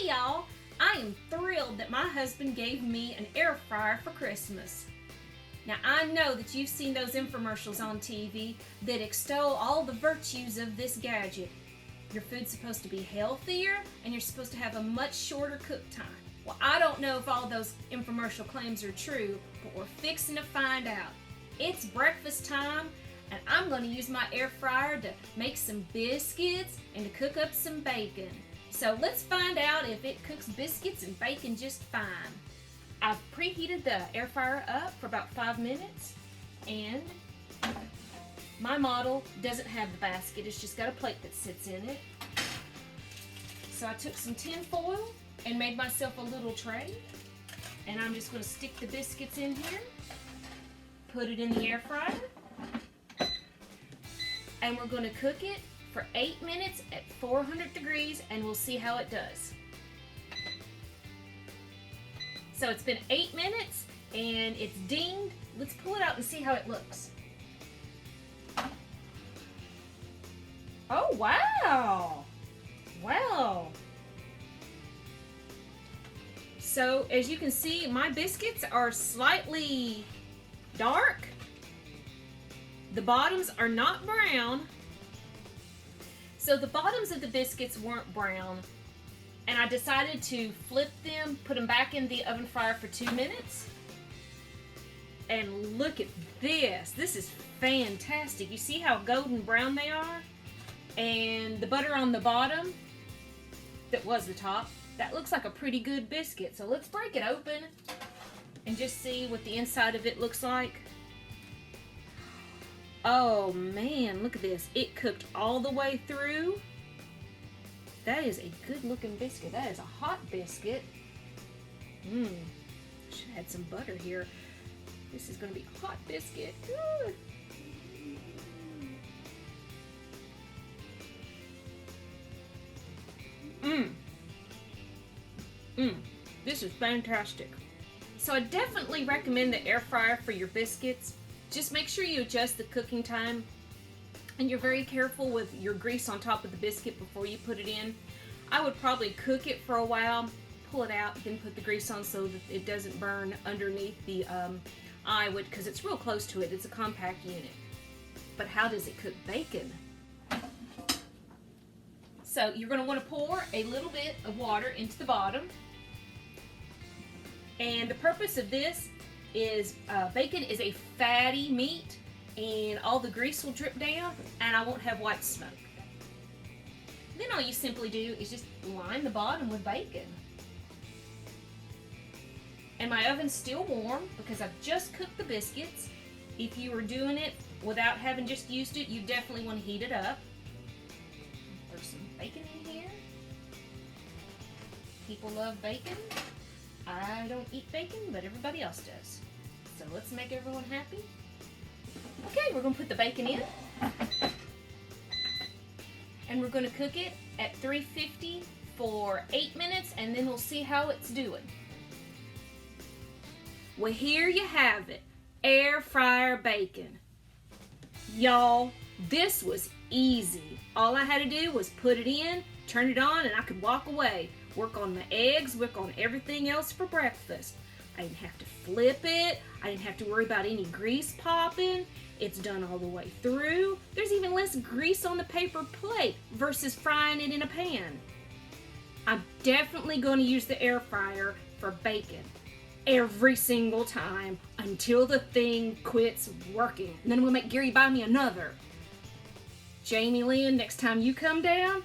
Hey y'all, I am thrilled that my husband gave me an air fryer for Christmas. Now I know that you've seen those infomercials on TV that extol all the virtues of this gadget. Your food's supposed to be healthier and you're supposed to have a much shorter cook time. Well, I don't know if all those infomercial claims are true, but we're fixing to find out. It's breakfast time and I'm going to use my air fryer to make some biscuits and to cook up some bacon. So let's find out if it cooks biscuits and bacon just fine. I've preheated the air fryer up for about 5 minutes, and my model doesn't have the basket, it's just got a plate that sits in it. So I took some tin foil and made myself a little tray, and I'm just going to stick the biscuits in here, put it in the air fryer, and we're going to cook it for 8 minutes at 400 degrees, and we'll see how it does. So it's been 8 minutes and it's dinged. Let's pull it out and see how it looks. Oh, wow. Wow. So as you can see, my biscuits are slightly dark. The bottoms are not brown. So the bottoms of the biscuits weren't brown. And I decided to flip them, put them back in the oven fryer for 2 minutes. And look at this. This is fantastic. You see how golden brown they are? And the butter on the bottom, that was the top, that looks like a pretty good biscuit. So let's break it open and just see what the inside of it looks like. Oh man, look at this. It cooked all the way through. That is a good looking biscuit. That is a hot biscuit. Should have had some butter here. This is going to be a hot biscuit. This is fantastic. So I definitely recommend the air fryer for your biscuits. Just make sure you adjust the cooking time. And you're very careful with your grease on top of the biscuit before you put it in. I would probably cook it for a while, pull it out, then put the grease on so that it doesn't burn underneath the eye, because it's real close to it. It's a compact unit. But how does it cook bacon? So you're going to want to pour a little bit of water into the bottom. And the purpose of this is bacon is a fatty meat, and all the grease will drip down and I won't have white smoke. Then all you simply do is just line the bottom with bacon. And my oven's still warm because I've just cooked the biscuits. If you were doing it without having just used it, you definitely want to heat it up. There's some bacon in here. People love bacon. I don't eat bacon, but everybody else does. So let's make everyone happy. Okay, we're going to put the bacon in. And we're going to cook it at 350 for 8 minutes, and then we'll see how it's doing. Well, here you have it. Air fryer bacon. Y'all, this was easy. All I had to do was put it in, turn it on, and I could walk away. Work on the eggs, work on everything else for breakfast. I didn't have to flip it. I didn't have to worry about any grease popping. It's done all the way through. There's even less grease on the paper plate versus frying it in a pan. I'm definitely going to use the air fryer for bacon every single time until the thing quits working. And then I'm going to make Gary buy me another. Jamie Lynn, next time you come down,